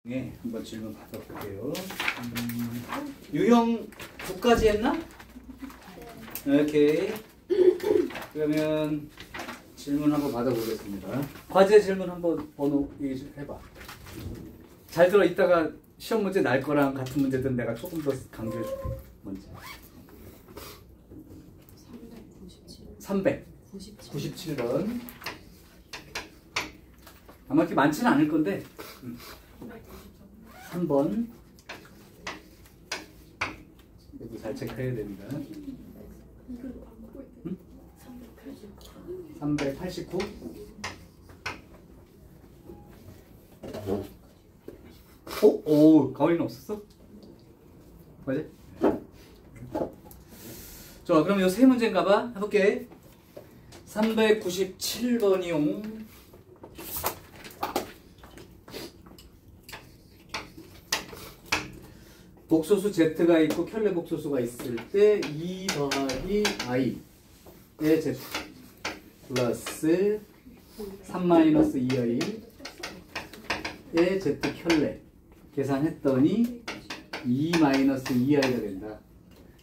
네, 한번 질문 받아볼게요. 유형 9까지 했나? 네. 오케이. 그러면 질문 한번 받아보겠습니다. 과제 질문 한번 번호 얘기 좀 해봐. 잘 들어. 이따가 시험 문제 날 거랑 같은 문제든 내가 조금 더 강조해 줄게. 먼저 397번. 아마 이렇게 많지는 않을 건데 3번 여기 잘 체크해야 됩니다. 389. 오, 가오리는 없었어? 맞아? 자, 그럼 이 세 문제인가 봐. 해볼게. 397번이용. 복소수 Z가 있고 켤레 복소수가 있을 때 2 더하기 I의 Z 플러스 3 마이너스 2I의 Z 켤레 계산했더니 2 마이너스 2I가 된다.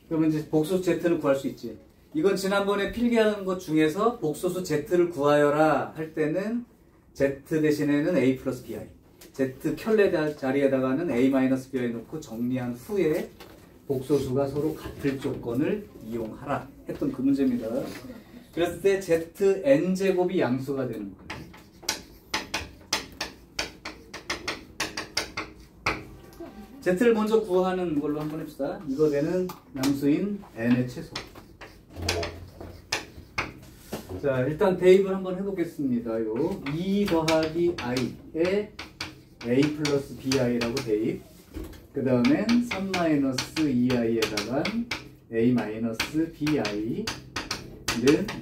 그러면 이제 복소수 Z를 구할 수 있지. 이건 지난번에 필기하는 것 중에서 복소수 Z를 구하여라 할 때는 Z 대신에는 A 플러스 BI, Z 켤레 자리에다가는 A 마이너스 BI 놓고 정리한 후에 복소수가 서로 같을 조건을 이용하라 했던 그 문제입니다. 그랬을 때 ZN제곱이 양수가 되는 거예요. Z를 먼저 구하는 걸로 한번 해봅시다. 이거 되는 양수인 N의 최소. 자, 일단 대입을 한번 해보겠습니다. 요 2 더하기 I에 A 플러스 BI라고 대입. 그 다음엔 3 마이너스 2I에다가 A 마이너스 BI는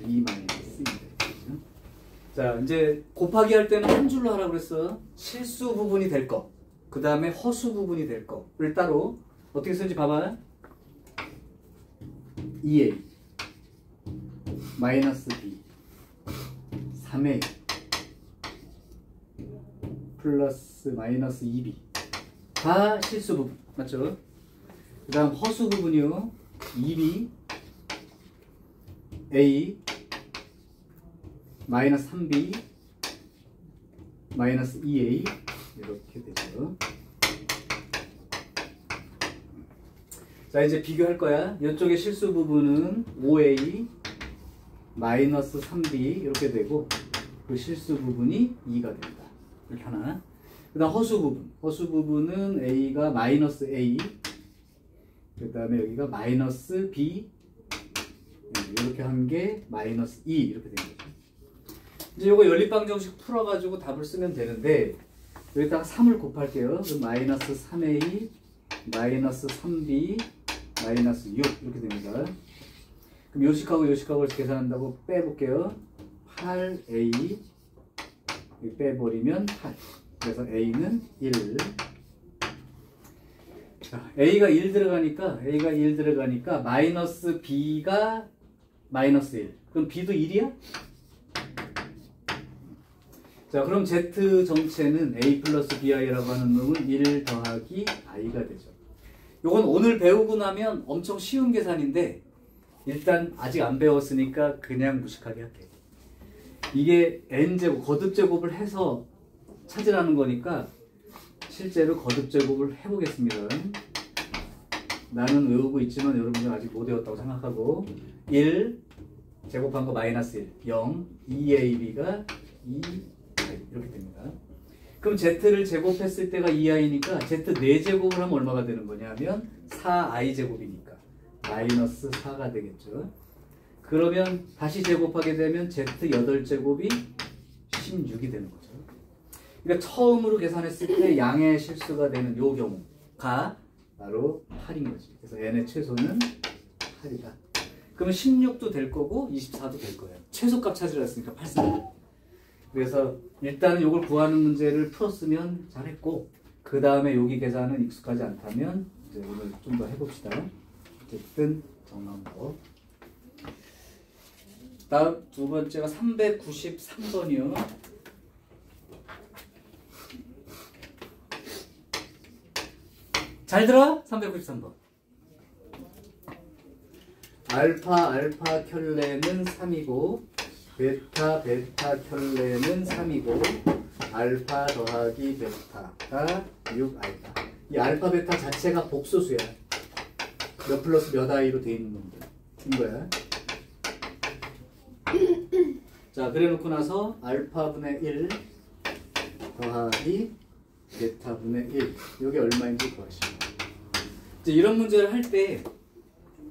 2 마이너스 2. 자, 이제 곱하기 할 때는 한 줄로 하라고 그랬어. 실수 부분이 될 거, 그 다음에 허수 부분이 될 거를 따로 어떻게 쓰는지 봐봐. 2A 마이너스 B 3A 플러스 마이너스 2B 다 실수 부분 맞죠? 그 다음 허수 부분이요. 2B A 마이너스 3B 마이너스 2A 이렇게 되죠. 자, 이제 비교할 거야. 이쪽에 실수 부분은 5A 마이너스 3B 이렇게 되고 그 실수 부분이 2가 된다. 이렇게 하나. 그 다음 허수 부분. 허수 부분은 A가 마이너스 A, 그 다음에 여기가 마이너스 B, 이렇게 한 게 마이너스 2 이렇게 된 거죠. 이제 이거 연립방정식 풀어가지고 답을 쓰면 되는데 여기다가 3을 곱할게요. 그럼 마이너스 3A 마이너스 3B 마이너스 6 이렇게 됩니다. 그럼 요식하고 요식하고 계산한다고 빼볼게요. 8A 빼버리면 8. 그래서 A는 1. 자, A가 1 들어가니까 마이너스 B가 마이너스 1. 그럼 B도 1이야? 자, 그럼 Z 정체는 A 플러스 BI라고 하는 놈은 1 더하기 I가 되죠. 요건 오늘 배우고 나면 엄청 쉬운 계산인데 일단 아직 안 배웠으니까 그냥 무식하게 할게. 이게 N제곱, 거듭제곱을 해서 찾으라는 거니까 실제로 거듭제곱을 해보겠습니다. 나는 외우고 있지만 여러분들 아직 못 외웠다고 생각하고 1 제곱한 거 마이너스 1, 0, 2AB가 2 이렇게 됩니다. 그럼 Z를 제곱했을 때가 2i니까 Z 4제곱을 하면 얼마가 되는 거냐면 4i제곱이니까 마이너스 4가 되겠죠. 그러면 다시 제곱하게 되면 Z 8제곱이 16이 되는 거죠. 그러니까 처음으로 계산했을 때 양의 실수가 되는 요 경우가 바로 8인 거지. 그래서 n의 최소는 8이다. 그러면 16도 될 거고 24도 될 거예요. 최소값 찾으라 했으니까 8 씁니다. 그래서 일단은 이걸 구하는 문제를 풀었으면 잘했고 그 다음에 여기 계산은 익숙하지 않다면 이제 오늘 좀 더 해봅시다. 어쨌든 정리한 거. 다음 두 번째가 393번이요. 잘 들어? 393번. 알파 켤레는 3이고 베타 켤레는 3이고 알파 더하기 베타가 6i다. 이 알파 베타 자체가 복소수야. 몇 플러스 몇 i로 돼 있는 거야. 자, 그래 놓고 나서 알파분의 1 더하기 베타분의 1 이게 얼마인지 구하시오. 이제 이런 문제를 할 때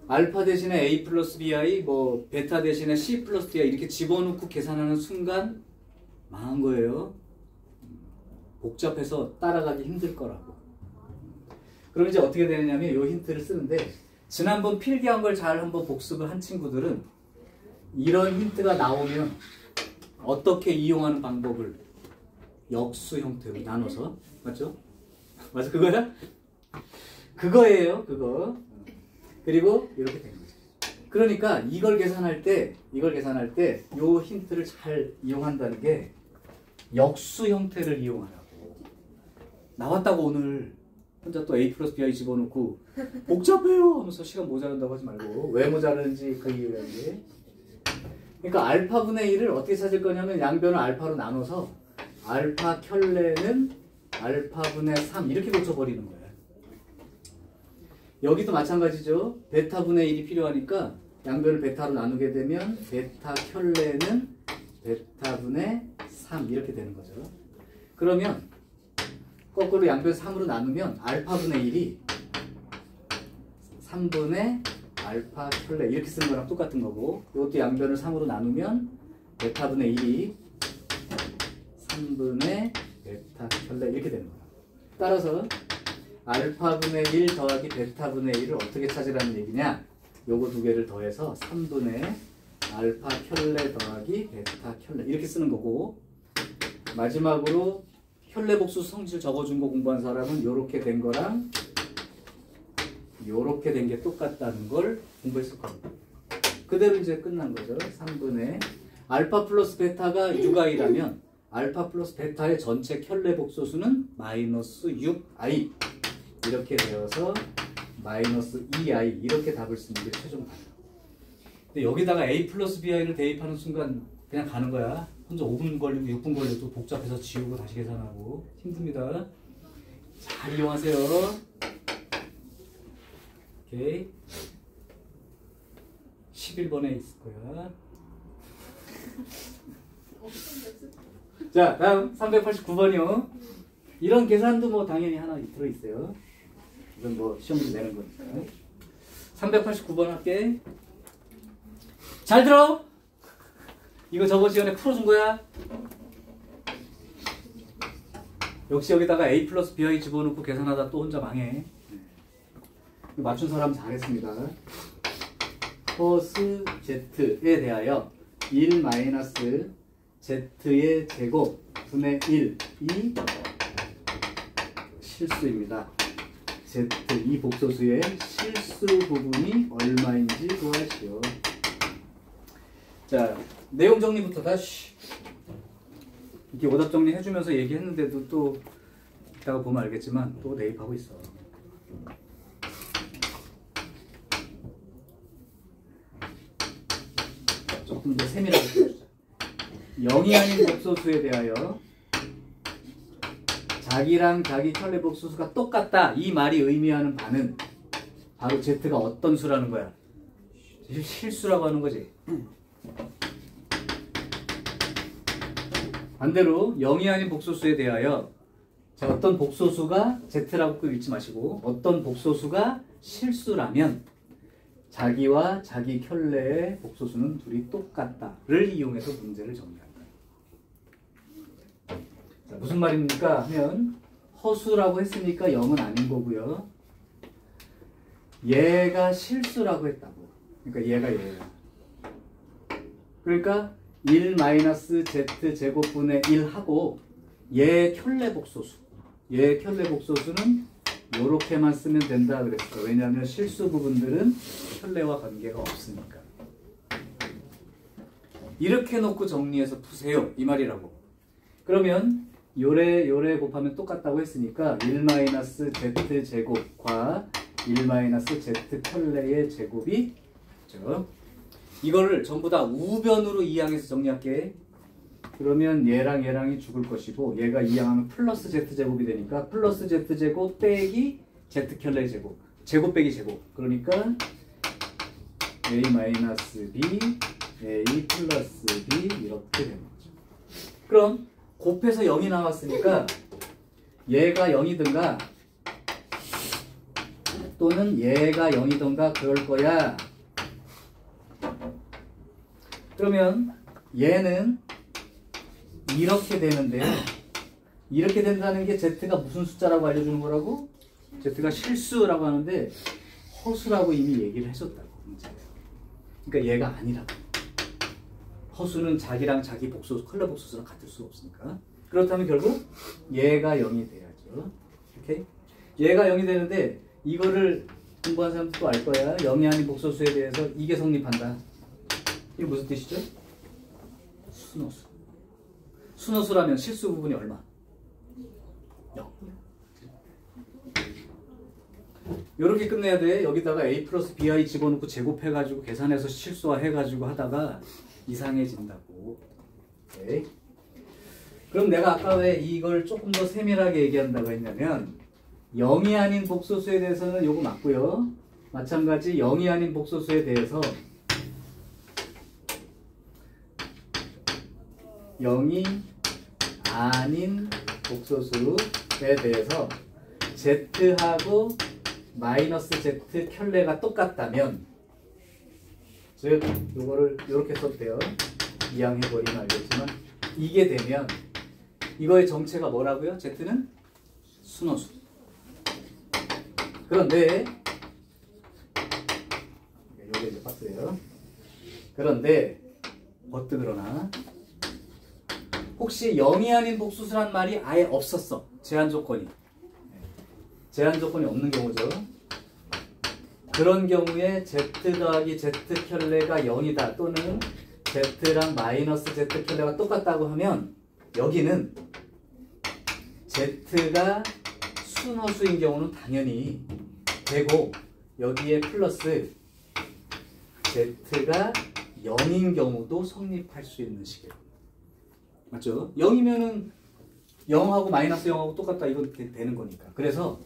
알파 대신에 a 플러스 bi 뭐 베타 대신에 c 플러스 d이 이렇게 집어넣고 계산하는 순간 망한 거예요. 복잡해서 따라가기 힘들 거라고. 그럼 이제 어떻게 되느냐면 이 힌트를 쓰는데 지난번 필기한 걸 잘 한번 복습을 한 친구들은 이런 힌트가 나오면 어떻게 이용하는 방법을 역수 형태로 나눠서 맞죠? 맞아 그거야? 그거예요 그거. 그리고 이렇게 된 거죠. 그러니까 이걸 계산할 때 요 힌트를 잘 이용한다는 게 역수 형태를 이용하라고. 나왔다고 오늘 혼자 또 a 플러스 bi 집어넣고 복잡해요 하면서 시간 모자란다고 하지 말고 왜 모자르는지 그 이유야 이게. 그러니까 알파분의 1을 어떻게 찾을 거냐면 양변을 알파로 나눠서 알파 켤레는 알파분의 3 이렇게 고쳐버리는 거예요. 여기도 마찬가지죠. 베타분의 1이 필요하니까 양변을 베타로 나누게 되면 베타 켤레는 베타분의 3 이렇게 되는 거죠. 그러면 거꾸로 양변 3으로 나누면 알파분의 1이 3분의 알파 켤레 이렇게 쓰는 거랑 똑같은 거고 이것도 양변을 3으로 나누면 베타분의 1이 3분의 베타 켤레 이렇게 되는 거예요. 따라서 알파분의 1 더하기 베타분의 1을 어떻게 찾으라는 얘기냐? 요거 두 개를 더해서 3분의 알파 켤레 더하기 베타 켤레 이렇게 쓰는 거고 마지막으로 켤레 복수 성질 적어준 거 공부한 사람은 요렇게 된 거랑 요렇게 된 게 똑같다는 걸 공부했을 겁니다. 그대로 이제 끝난 거죠. 3분의 알파 플러스 베타가 6i라면 알파 플러스 베타의 전체 켤레 복소수는 마이너스 6i 이렇게 되어서 마이너스 2i 이렇게 답을 쓰는 게 최종 답이에요. 근데 여기다가 a 플러스 bi를 대입하는 순간 그냥 가는 거야. 혼자 5분 걸리고 6분 걸려도 복잡해서 지우고 다시 계산하고 힘듭니다. 잘 이용하세요. 오케이. 11번에 있을 거야. 자, 다음 389번이요. 이런 계산도 뭐 당연히 하나 들어있어요. 이건 뭐 시험지 내는 거니까. 389번 할게. 잘 들어! 이거 저번 시간에 풀어준 거야. 역시 여기다가 a 플러스 bi 집어넣고 계산하다 또 혼자 망해. 맞춘 사람 잘했습니다. cos z에 대하여 1 마이너스 z의 제곱 분의 1이 실수입니다. z 이 복소수의 실수 부분이 얼마인지 구하시오. 자, 내용 정리부터 다시. 이렇게 오답 정리 해주면서 얘기했는데도 또 이따가 보면 알겠지만 또 대입하고 있어. 조금 더 세밀하게 보여주자. 0이 아닌 복소수에 대하여 자기랑 자기 켤레 복소수가 똑같다. 이 말이 의미하는 바는 바로 Z가 어떤 수라는 거야? 실수라고 하는 거지. 반대로 0이 아닌 복소수에 대하여 자, 어떤 복소수가 Z라고 꼭 읽지 마시고 어떤 복소수가 실수라면 자기와 자기 켤레의 복소수는 둘이 똑같다를 이용해서 문제를 정리한다. 자, 무슨 말입니까? 하면 허수라고 했으니까 0은 아닌 거고요. 얘가 실수라고 했다고. 그러니까 얘가 얘예요. 그러니까 1 마이너스 z 제곱분의 1 하고 얘 켤레 복소수. 얘 켤레 복소수는 요렇게만 쓰면 된다 그랬어. 왜냐하면 실수 부분들은 켤레와 관계가 없으니까. 이렇게 놓고 정리해서 푸세요. 이 말이라고. 그러면 요래 곱하면 똑같다고 했으니까 1-z제곱과 1-z 켤레의 제곱이 그렇죠? 이거를 전부 다 우변으로 이항해서 정리할게. 그러면 얘랑 얘랑이 죽을 것이고 얘가 이항하면 플러스 z제곱이 되니까 플러스 z제곱 빼기 z 켤레 제곱. 제곱 빼기 제곱. 그러니까 a-b a 플러스 b 이렇게 되는 거죠. 그럼 곱해서 0이 나왔으니까 얘가 0이든가 또는 얘가 0이든가 그럴 거야. 그러면 얘는 이렇게 되는데요. 이렇게 된다는 게 z가 무슨 숫자라고 알려주는 거라고? z가 실수라고 하는데 허수라고 이미 얘기를 해줬다고. 그러니까 얘가 아니라고. 허수는 자기랑 자기 복소수, 컬러 복소수랑 같을 수 없으니까. 그렇다면 결국 얘가 0이 돼야죠. 오케이? 얘가 0이 되는데 이거를 공부한 사람들도 알 거야. 0이 아닌 복소수에 대해서 이게 성립한다. 이게 무슨 뜻이죠? 순호수. 순호수라면 실수 부분이 얼마? 0. 이렇게 끝내야 돼. 여기다가 a 플러스 bi 집어넣고 제곱해가지고 계산해서 실수화해가지고 하다가 이상해진다고. 오케이. 그럼 내가 아까 왜 이걸 조금 더 세밀하게 얘기한다고 했냐면 0이 아닌 복소수에 대해서는 요거 맞고요. 마찬가지 0이 아닌 복소수에 대해서 0이 아닌 복소수에 대해서 z하고 마이너스 z 켤레가 똑같다면 즉 요거를 이렇게 써도 돼요. 이항해버리면 알겠지만 이게 되면 이거의 정체가 뭐라고요? z는 순호수. 그런데 요게 이제 박스예요. 그런데 그러나 혹시 0이 아닌 복수수란 말이 아예 없었어. 제한 조건이. 제한 조건이 없는 경우죠. 그런 경우에 z 더하기 z 켤레가 0이다 또는 z랑 마이너스 z 켤레가 똑같다고 하면 여기는 z가 순호수인 경우는 당연히 되고 여기에 플러스 z가 0인 경우도 성립할 수 있는 식이에요. 맞죠? 0이면은 0하고 마이너스 0하고 똑같다 이건 되는 거니까. 그래서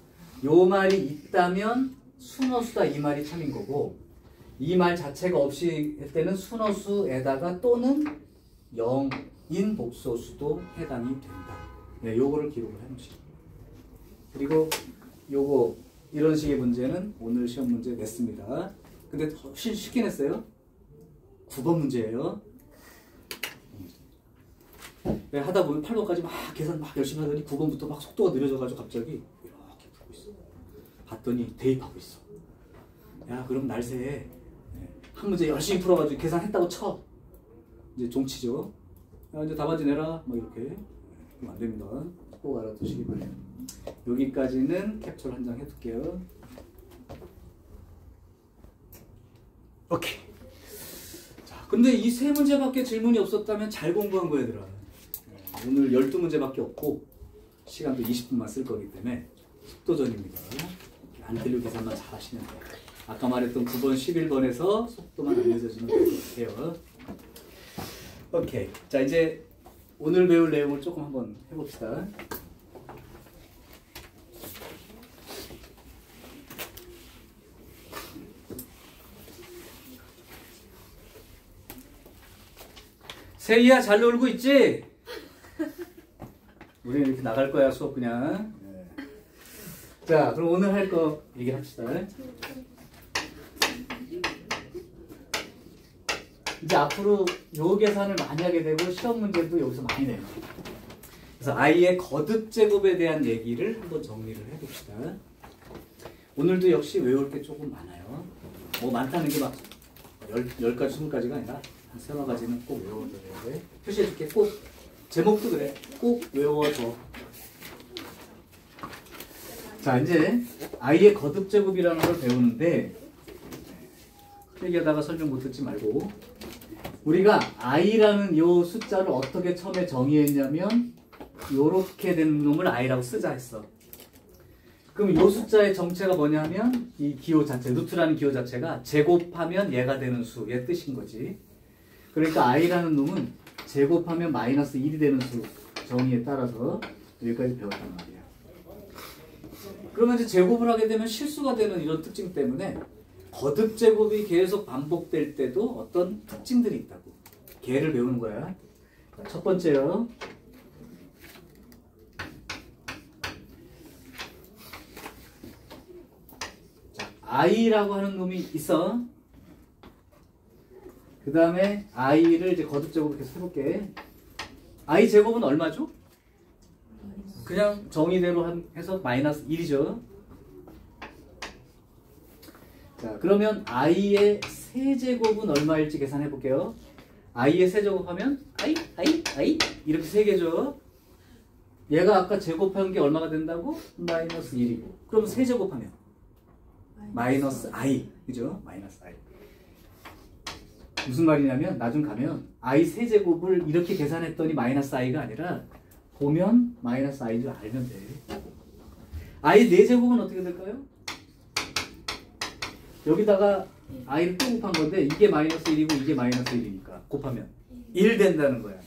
요 말이 있다면 순호수다 이 말이 참인 거고 이 말 자체가 없이 할 때는 순호수에다가 또는 0인 복소수도 해당이 된다. 네, 요거를 기록을 해 놓으시고 그리고 요거 이런 식의 문제는 오늘 시험 문제 냈습니다. 근데 쉽게 냈어요. 9번 문제예요. 네, 하다 보면 8번까지 막 계산 막 열심히 하더니 9번부터 막 속도가 느려져가지고 갑자기 이렇게 풀고 있어. 봤더니 대입하고 있어. 야 그럼 날새에 한 문제 열심히 풀어가지고 계산했다고 쳐. 이제 종치죠. 야 이제 답안지 내라. 막 이렇게. 그럼 안 됩니다. 꼭 알아두시기 바래요. 여기까지는 캡처 한 장 해둘게요. 오케이. 자, 근데 이 세 문제밖에 질문이 없었다면 잘 공부한 거 얘들아. 오늘 12문제밖에 없고 시간도 20분만 쓸 거기 때문에 속도전입니다. 안 틀리고 계산만 잘 하시면 돼요. 아까 말했던 9번, 11번에서 속도만 안 늦어지면 될 것 같아요. 오케이. 자, 이제 오늘 배울 내용을 조금 한번 해봅시다. 세희야 잘 놀고 있지? 우리는 이렇게 나갈 거야 수업 그냥. 네. 자 그럼 오늘 할 거 얘기합시다. 이제 앞으로 요 계산을 많이 하게 되고 시험 문제도 여기서 많이 내요. 그래서 i의 거듭 제곱에 대한 얘기를 한번 정리를 해봅시다. 오늘도 역시 외울 게 조금 많아요. 뭐 많다는 게 막 10가지 20가지가 아니라 한 3가지는 꼭 외워둬야 돼. 표시해줄게. 꼭 제목도 그래. 꼭 외워줘. 자 이제 i의 거듭 제곱이라는 걸 배우는데 얘기하다가 설명 못 듣지 말고 우리가 i라는 요 숫자를 어떻게 처음에 정의했냐면 요렇게 된 놈을 i라고 쓰자 했어. 그럼 요 숫자의 정체가 뭐냐 하면 이 기호 자체, 루트라는 기호 자체가 제곱하면 얘가 되는 수의 뜻인 거지. 그러니까 i라는 놈은 제곱하면 마이너스 1이 되는 수 정의에 따라서 여기까지 배웠단 말이야. 그러면 이제 제곱을 하게 되면 실수가 되는 이런 특징 때문에 거듭 제곱이 계속 반복될 때도 어떤 특징들이 있다고. 걔를 배우는 거야. 첫 번째요. 자, i라고 하는 놈이 있어. 그 다음에 i를 이제 거듭 제곱을 계속 해볼게. i 제곱은 얼마죠? 그냥 정의대로 해서 마이너스 1이죠. 자, 그러면 i의 세제곱은 얼마일지 계산해 볼게요. i의 세제곱하면 i 이렇게 3개죠. 얘가 아까 제곱한 게 얼마가 된다고? 마이너스 1이고. 그럼 세제곱하면 마이너스 i. 그죠? 마이너스 i. 무슨 말이냐면 나중 가면 i 세제곱을 이렇게 계산했더니 마이너스 i가 아니라 보면 마이너스 i인 줄 알면 돼. i 4제곱은 어떻게 될까요? 여기다가 i를 또 곱한 건데 이게 마이너스 1이고 이게 마이너스 1이니까 곱하면 1 된다는 거야.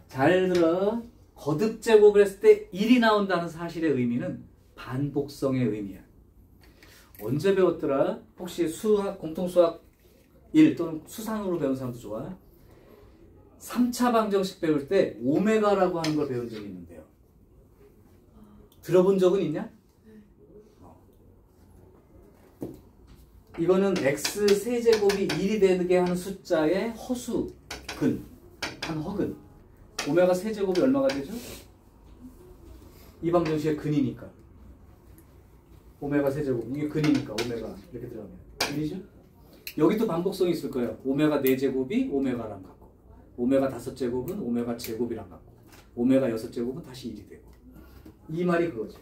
잘 들어. 거듭 제곱을 했을 때 1이 나온다는 사실의 의미는 반복성의 의미야. 언제 배웠더라? 혹시 수학, 공통수학 1 또는 수상으로 배운 사람도 좋아. 3차 방정식 배울 때 오메가라고 하는 걸 배운 적이 있는데요. 들어본 적은 있냐? 이거는 x 세제곱이 1이 되게 하는 숫자의 허수근, 한 허근. 오메가 세제곱이 얼마가 되죠? 이 방정식의 근이니까. 오메가 세제곱, 이게 근이니까 오메가 이렇게 들어가면 근이죠? 여기도 반복성이 있을 거예요. 오메가 4제곱이 오메가랑 같고, 오메가 5제곱은 오메가 제곱이랑 같고, 오메가 6제곱은 다시 1이 되고. 이 말이 그거죠.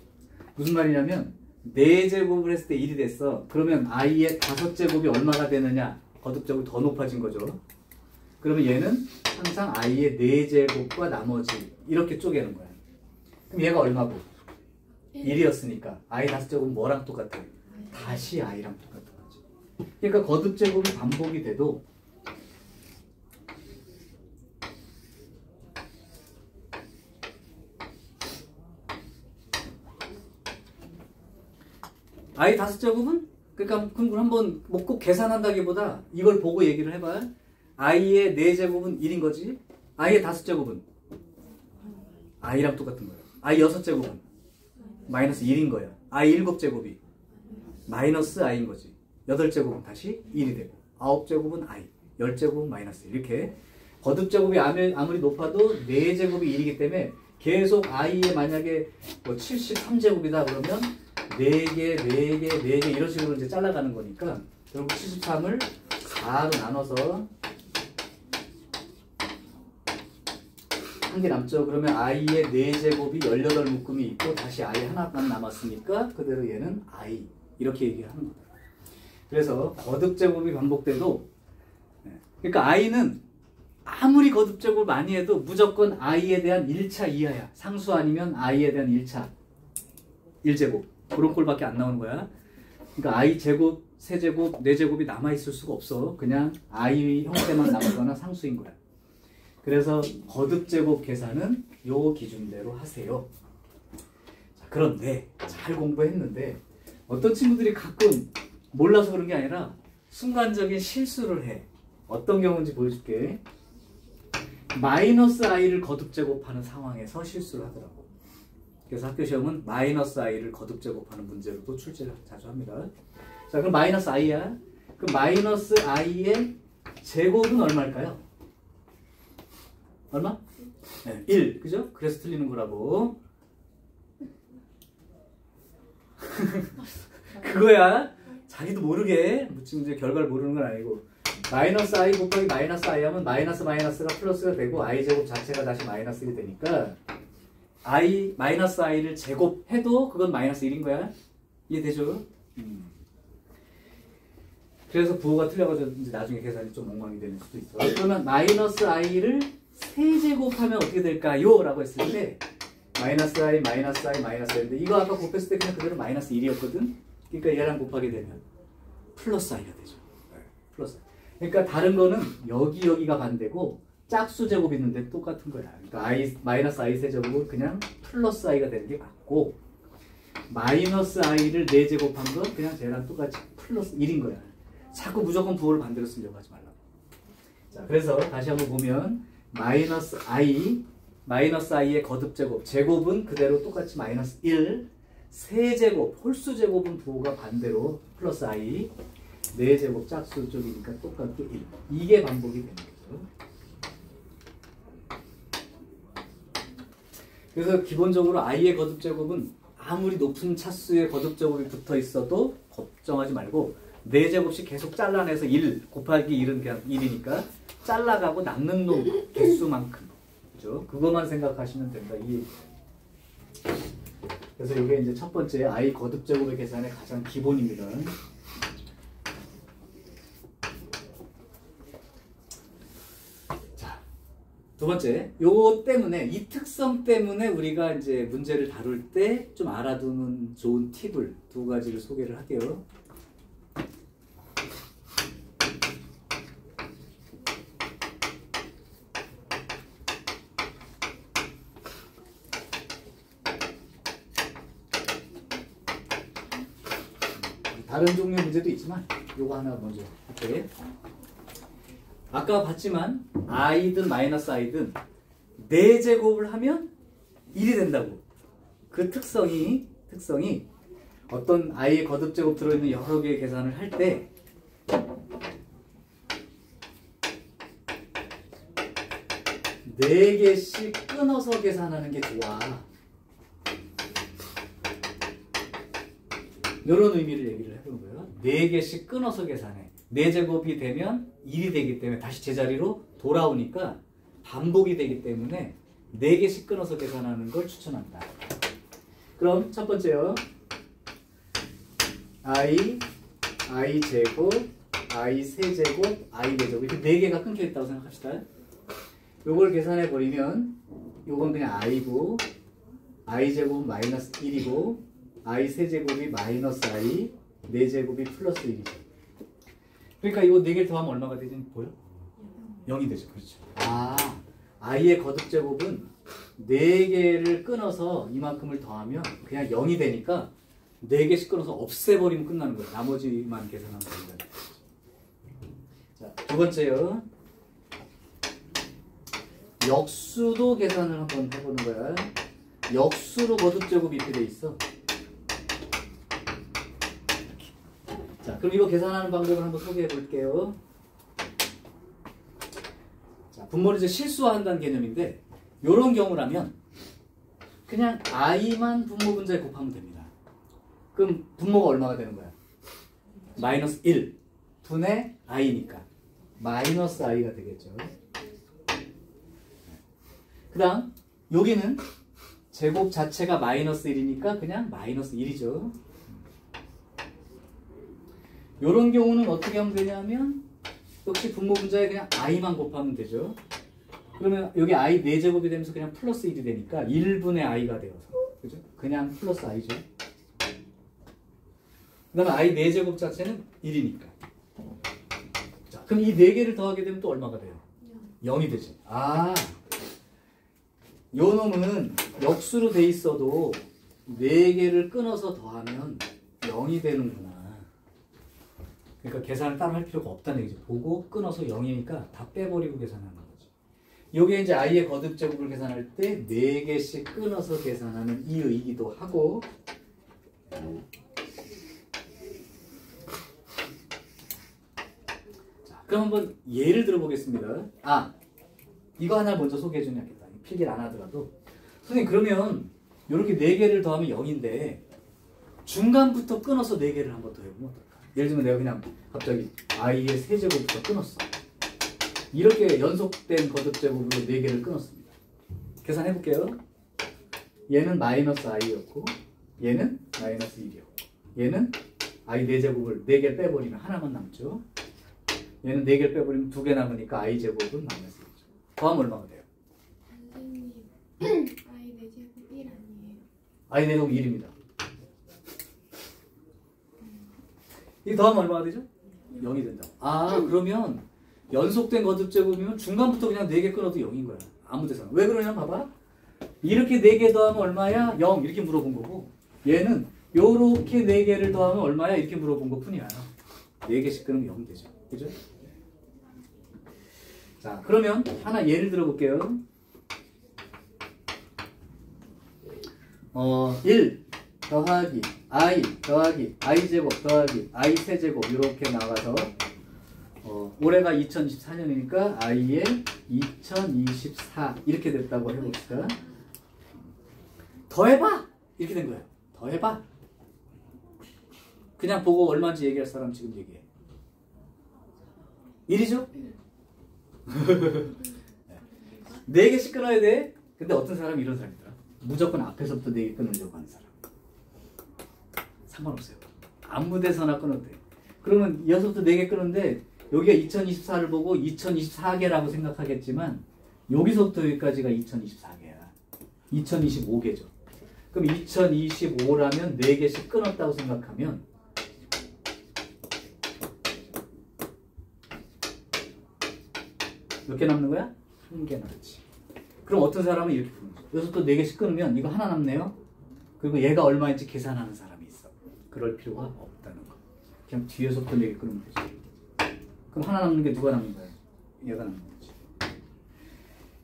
무슨 말이냐면 4제곱을 했을 때 1이 됐어. 그러면 i의 5제곱이 얼마가 되느냐? 거듭제곱이 더 높아진 거죠. 그러면 얘는 항상 i의 4제곱과 나머지 이렇게 쪼개는 거야. 그럼 얘가 얼마고? 1이었으니까 i 5제곱은 뭐랑 똑같아? 다시 i랑 똑같은 거지. 그러니까 거듭제곱이 반복이 돼도 i 5제곱은 그러니까 그럼 한번 뭐 꼭 계산한다기보다 이걸 보고 얘기를 해봐. i의 4제곱은 1인 거지. i의 5제곱은 i랑 똑같은 거야. i 6제곱은 마이너스 1인 거야. i 7제곱이 마이너스 i인 거지. 8제곱은 다시 1이 되고 9제곱은 i, 10제곱은 마이너스 1. 이렇게 거듭제곱이 아무리 높아도 4제곱이 1이기 때문에 계속 i의 만약에 뭐 73제곱이다 그러면 4개, 4개, 4개 이런 식으로 이제 잘라가는 거니까 결국 73을 4로 나눠서 한 개 남죠. 그러면 i의 4제곱이 18묶음이 있고 다시 i 하나만 남았으니까 그대로 얘는 i 이렇게 얘기하는 거예요. 그래서 거듭제곱이 반복돼도 그러니까 i는 아무리 거듭제곱을 많이 해도 무조건 i에 대한 1차 이하야. 상수 아니면 i에 대한 1차 1제곱 그런 꼴밖에 안 나오는 거야. 그러니까 i 제곱, 세제곱, 4제곱이 남아있을 수가 없어. 그냥 i 형태만 남거나 상수인 거야. 그래서 거듭제곱 계산은 요 기준대로 하세요. 자, 그런데 잘 공부했는데 어떤 친구들이 가끔 몰라서 그런 게 아니라 순간적인 실수를 해. 어떤 경우인지 보여줄게. 마이너스 i를 거듭제곱하는 상황에서 실수를 하더라고. 그래서 학교 시험은 마이너스 i를 거듭제곱하는 문제로도 출제를 자주 합니다. 자, 그럼 마이너스 i야. 그럼 마이너스 i의 제곱은 얼마일까요? 얼마? 네, 1. 그죠? 그래서 틀리는 거라고. 그거야. 자기도 모르게. 지금 이제 결과를 모르는 건 아니고. 마이너스 i 곱하기 마이너스 i 하면 마이너스 마이너스가 플러스가 되고 i 제곱 자체가 다시 마이너스 1이 되니까 i 마이너스 i를 제곱해도 그건 마이너스 1인 거야. 이해되죠? 그래서 부호가 틀려가지고 이제 나중에 계산이 좀 엉망이 되는 수도 있어. 그러면 마이너스 i를 세제곱하면 어떻게 될까요? 라고 했을 때 마이너스 i, 마이너스 i, 마이너스 i인데 이거 아까 곱했을 때 그냥 그대로 마이너스 1이었거든? 그러니까 얘랑 곱하게 되면 플러스 i가 되죠. 플러스 i. 그러니까 다른 거는 여기가 반대고 짝수 제곱 있는데 똑같은 거야. 그러니까 i, 마이너스 i 세제곱은 그냥 플러스 i가 되는 게 맞고 마이너스 i를 4제곱한 건 그냥 쟤랑 똑같이 플러스 1인 거야. 자꾸 무조건 부호를 반대로 쓰려고 하지 말라고. 자, 그래서 다시 한번 보면 마이너스 i의 거듭제곱, 제곱은 그대로 똑같이 마이너스 1, 세제곱, 홀수제곱은 부호가 반대로 플러스 i, 4제곱 짝수 쪽이니까 똑같게 1. 이게 반복이 되는 거죠. 그래서 기본적으로 i의 거듭제곱은 아무리 높은 차수의 거듭제곱이 붙어 있어도 걱정하지 말고 4제곱씩 계속 잘라내서 1 곱하기 1은 그냥 1이니까 잘라가고 남는 놈 개수만큼, 그죠? 그것만 생각하시면 된다. 그래서 이게 이제 첫 번째 i 거듭제곱의 계산의 가장 기본입니다. 자, 두 번째, 요거 때문에 이 특성 때문에 우리가 이제 문제를 다룰 때 좀 알아두는 좋은 팁을 2가지를 소개를 할게요. 다른 종류의 문제도 있지만 요거 하나 먼저 할게요. 아까 봤지만 i든 마이너스 i든 4제곱을 하면 1이 된다고. 그 특성이 어떤 i의 거듭제곱 들어있는 여러 개의 계산을 할 때 네 개씩 끊어서 계산하는 게 좋아. 이런 의미를 얘기를 해보는 거예요. 4개씩 끊어서 계산해. 4제곱이 되면 1이 되기 때문에 다시 제자리로 돌아오니까 반복이 되기 때문에 4개씩 끊어서 계산하는 걸 추천한다. 그럼 첫 번째요. i 제곱, i 세제곱, i 4제곱 이렇게 4개가 끊겨 있다고 생각합시다. 요걸 계산해 버리면 요건 그냥 i고 i 제곱은 마이너스 1이고 i 세제곱이 마이너스 i, 4제곱이 플러스 1이죠. 그러니까 이거 4개를 더하면 얼마가 되지? 보여? 0이 되죠. 그렇죠. i의 거듭제곱은 4개를 끊어서 이만큼을 더하면 그냥 0이 되니까 4개씩 끊어서 없애버리면 끝나는 거예요. 나머지만 계산하면 됩니다. 자, 두 번째요. 역수도 계산을 한번 해보는 거야. 역수로 거듭제곱이 이렇게 돼 있어. 자, 그럼 이거 계산하는 방법을 한번 소개해 볼게요. 자, 분모를 이제 실수화한다는 개념인데, 요런 경우라면 그냥 i만 분모 분자에 곱하면 됩니다. 그럼 분모가 얼마가 되는 거야? 마이너스 1 분의 i니까 마이너스 i가 되겠죠. 그 다음 여기는 제곱 자체가 마이너스 1이니까 그냥 마이너스 1이죠. 이런 경우는 어떻게 하면 되냐면 역시 분모 분자에 그냥 i만 곱하면 되죠. 그러면 여기 i 4제곱이 되면서 그냥 플러스 1이 되니까 1분의 i가 되어서 그죠? 그냥 플러스 i죠. 그 다음에 i 4제곱 자체는 1이니까. 자, 그럼 이 4개를 더하게 되면 또 얼마가 돼요? 0이 되죠. 요 놈은 역수로 돼 있어도 4개를 끊어서 더하면 0이 되는구나. 그러니까 계산을 따로 할 필요가 없다는 얘기죠. 보고 끊어서 0이니까 다 빼버리고 계산하는 거죠. 요게 이제 i의 거듭제곱을 계산할 때 4개씩 끊어서 계산하는 이유이기도 하고, 자, 그럼 한번 예를 들어보겠습니다. 이거 하나 먼저 소개해 주면 좋겠다. 필기를 안 하더라도. 선생님, 그러면 이렇게 4개를 더하면 0인데 중간부터 끊어서 4개를 한번 더 해보면 어떨까? 예를 들면 내가 그냥 갑자기 i의 세제곱부터 끊었어. 이렇게 연속된 거듭제곱으로 4개를 끊었습니다. 계산해 볼게요. 얘는 마이너스 i였고 얘는 마이너스 1이었고 얘는 i 4제곱을 4개 빼버리면 하나만 남죠. 얘는 4개를 빼버리면 2개 남으니까 i 제곱은 마이너스 1이죠. 더하면 얼마가 돼요? 선생님, i 4제곱 1 아니에요? i 제곱 1입니다. 이 더하면 얼마가 되죠? 0이 된다. 아, 그러면 연속된 거듭제곱이면 중간부터 그냥 4개 끊어도 0인 거야. 아무 데서나. 왜 그러냐 봐봐. 이렇게 4개 더하면 얼마야? 0 이렇게 물어본 거고, 얘는 요렇게 4개를 더하면 얼마야? 이렇게 물어본 것 뿐이야. 4개씩 끊으면 0이 되죠. 그죠? 자, 그러면 하나 예를 들어 볼게요. 1 더하기 i 더하기 i 제곱 더하기 i 세제곱 이렇게 나가서 올해가 2024년이니까 i의 2024 이렇게 됐다고 해봅시다. 더해봐! 이렇게 된 거예요. 더해봐. 그냥 보고 얼마인지 얘기할 사람 지금 얘기해. 1이죠? 4개씩 끊어야 돼. 근데 어떤 사람이 이런 사람이더라. 무조건 앞에서부터 4개 끊으려고 하는 사람. 상관없어요. 아무 데서나 끊어도 돼. 그러면 여기서부터 4개 끊는데 여기가 2024를 보고 2024개라고 생각하겠지만 여기서부터 여기까지가 2024개야. 2025개죠. 그럼 2025라면 4개씩 끊었다고 생각하면 몇 개 남는 거야? 1개 남지. 그럼 어떤 사람은 이렇게 푸는 거죠. 여기서부터 4개씩 끊으면 이거 하나 남네요. 그리고 얘가 얼마인지 계산하는 사람이 있어. 그럴 필요가 없다는 거. 그냥 뒤에서부터 4개 끊으면 되죠. 그럼 하나 남는 게 누가 남는 거야? 얘가 남는 거지.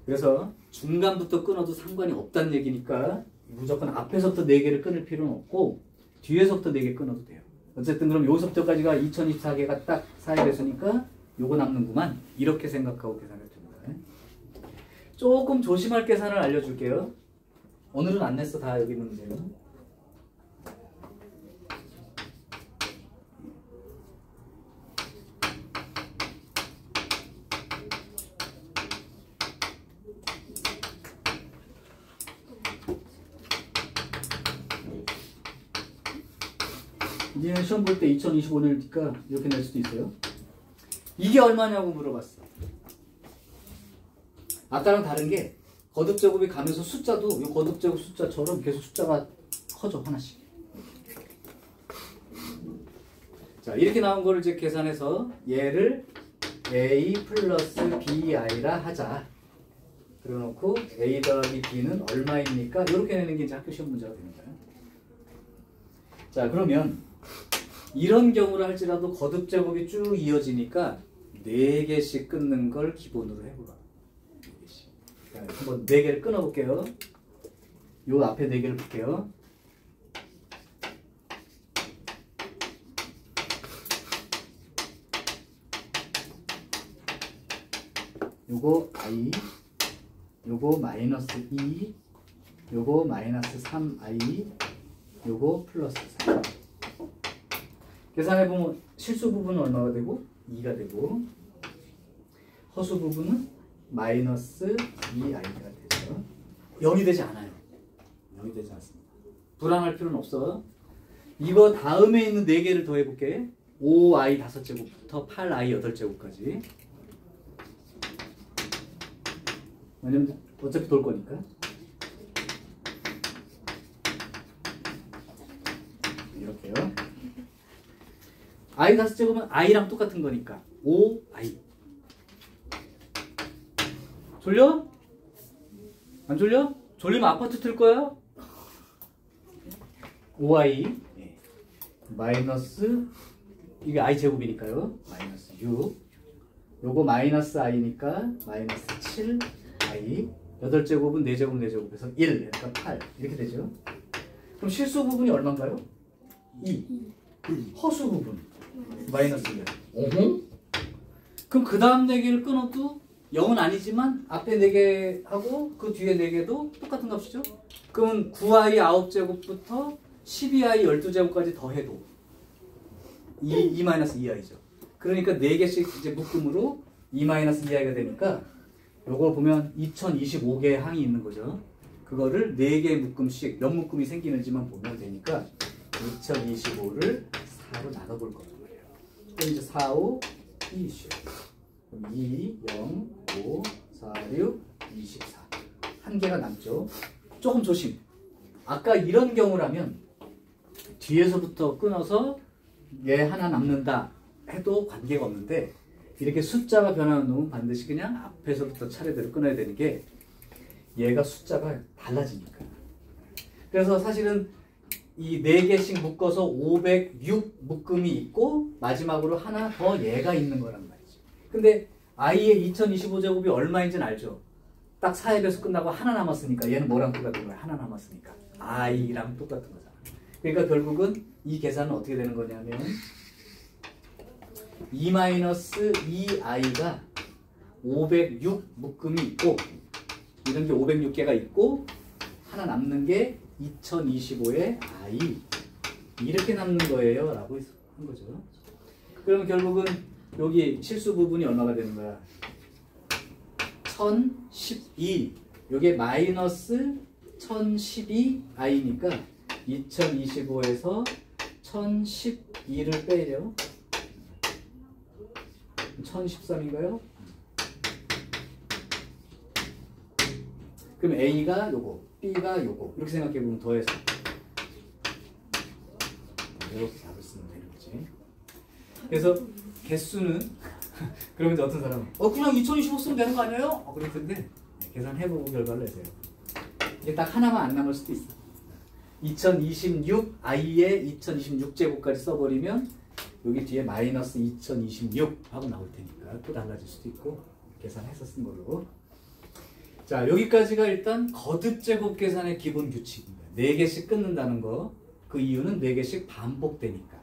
그래서 중간부터 끊어도 상관이 없다는 얘기니까 무조건 앞에서부터 4개를 끊을 필요는 없고 뒤에서부터 4개 끊어도 돼요. 어쨌든 그럼 여기서부터까지가 2024개가 딱 사이됐으니까 요거 남는구만. 이렇게 생각하고 계산을 됩니다. 조금 조심할 계산을 알려줄게요. 오늘은 안 냈어. 다 여기 문제요. 이제는 시험 볼 때 2025년이니까 이렇게 낼 수도 있어요. 이게 얼마냐고 물어봤어. 아까랑 다른 게 거듭제곱이 가면서 숫자도 이 거듭제곱 숫자처럼 계속 숫자가 커져 하나씩. 자, 이렇게 나온 거를 이제 계산해서 얘를 a 플러스 bi라 하자. 그래놓고 a 더하기 b는 얼마입니까? 이렇게 내는 게 이제 학교 시험 문제가 되는 거예요. 자, 그러면 이런 경우를 할지라도 거듭제곱이 쭉 이어지니까 4개씩 끊는 걸 기본으로 해보라. 4개씩. 자, 한번 4개를 끊어볼게요. 요 앞에 4개를 볼게요. 요거 i, 요거 마이너스 2, 요거 마이너스 3i, 요거 플러스 4. 계산해보면 실수 부분은 얼마가 되고? 2가 되고 허수 부분은 마이너스 2i가 되죠. 0이 되지 않아요. 0이 되지 않습니다. 불안할 필요는 없어. 이거 다음에 있는 4개를 더해볼게. 5i 5제곱부터 8i 8제곱까지. 왜냐면 어차피 돌 거니까. 이렇게요. i 5제곱은 i랑 똑같은 거니까 5i. 졸려? 안 졸려? 졸리면 아파트 틀 거야? 5i 마이너스 이게 i 제곱이니까요. 마이너스 6. 요거 마이너스 i니까 마이너스 7i. 8제곱은 4제곱 4제곱에서 1. 그러니까 8. 이렇게 되죠. 그럼 실수 부분이 얼마인가요? 2. 허수 부분 마이너스 1. 어허? 그럼 그 다음 4개를 끊어도 0은 아니지만 앞에 4개 하고 그 뒤에 4개도 똑같은 값이죠. 그럼 9i 9제곱부터 12i 12제곱까지 더해도 2-2i죠. 그러니까 4개씩 이제 묶음으로 2-2i가 되니까 요거 보면 2025개의 항이 있는 거죠. 그거를 4개 묶음씩 몇 묶음이 생기는지만 보면 되니까 2025를 4로 나눠볼 거란 말이에요. 그럼 이제 4, 5, 20. 2, 0, 5, 4, 6, 24. 한 개가 남죠. 조금 조심. 아까 이런 경우라면 뒤에서부터 끊어서 얘 하나 남는다 해도 관계가 없는데 이렇게 숫자가 변하는 놈은 반드시 그냥 앞에서부터 차례대로 끊어야 되는 게 얘가 숫자가 달라지니까. 그래서 사실은 이 4개씩 묶어서 506 묶음이 있고 마지막으로 하나 더 얘가 있는 거란 말이지. 근데 i의 2025제곱이 얼마인지는 알죠? 딱 4앱에서 끝나고 하나 남았으니까 얘는 뭐랑 똑같은 거야? 하나 남았으니까 i랑 똑같은 거잖아. 그러니까 결국은 이 계산은 어떻게 되는 거냐면 2-2i가 506 묶음이 있고 이런 게 506개가 있고 하나 남는 게 2025의 i 이렇게 남는 거예요 라고 한 거죠. 그러면 결국은 여기 실수 부분이 얼마가 되는 거야? 1012 요게 마이너스 1012i니까 2025에서 1012를 빼려 1013인가요? 그럼 A가 요거, B가 요거 이렇게 생각해보면 더해서 이렇게 답을 쓰면 되는 거지. 그래서 개수는 그러면 이제 어떤 사람은 그냥 2025 쓰면 되는 거 아니에요? 그럴 텐데 계산해보고 결과를 내세요. 이게 딱 하나만 안 남을 수도 있어. 2026i의 2026제곱까지 써버리면 여기 뒤에 마이너스 2026 하고 나올 테니까 또 달라질 수도 있고 계산해서 쓴 걸로. 자, 여기까지가 일단 거듭제곱 계산의 기본 규칙입니다. 4개씩 끊는다는 거. 그 이유는 4개씩 반복되니까.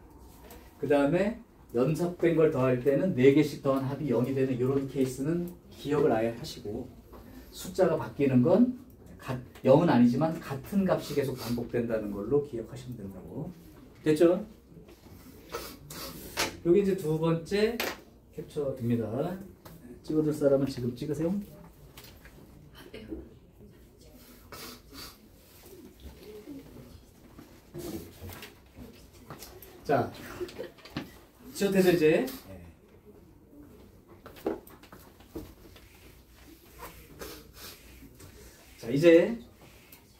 그 다음에 연속된 걸 더할 때는 4개씩 더한 합이 0이 되는 이런 케이스는 기억을 아예 하시고 숫자가 바뀌는 건 0은 아니지만 같은 값이 계속 반복된다는 걸로 기억하시면 된다고. 됐죠? 여기 이제 두 번째 캡처입니다. 찍어줄 사람은 지금 찍으세요. 자, 지어돼서 이제 자 이제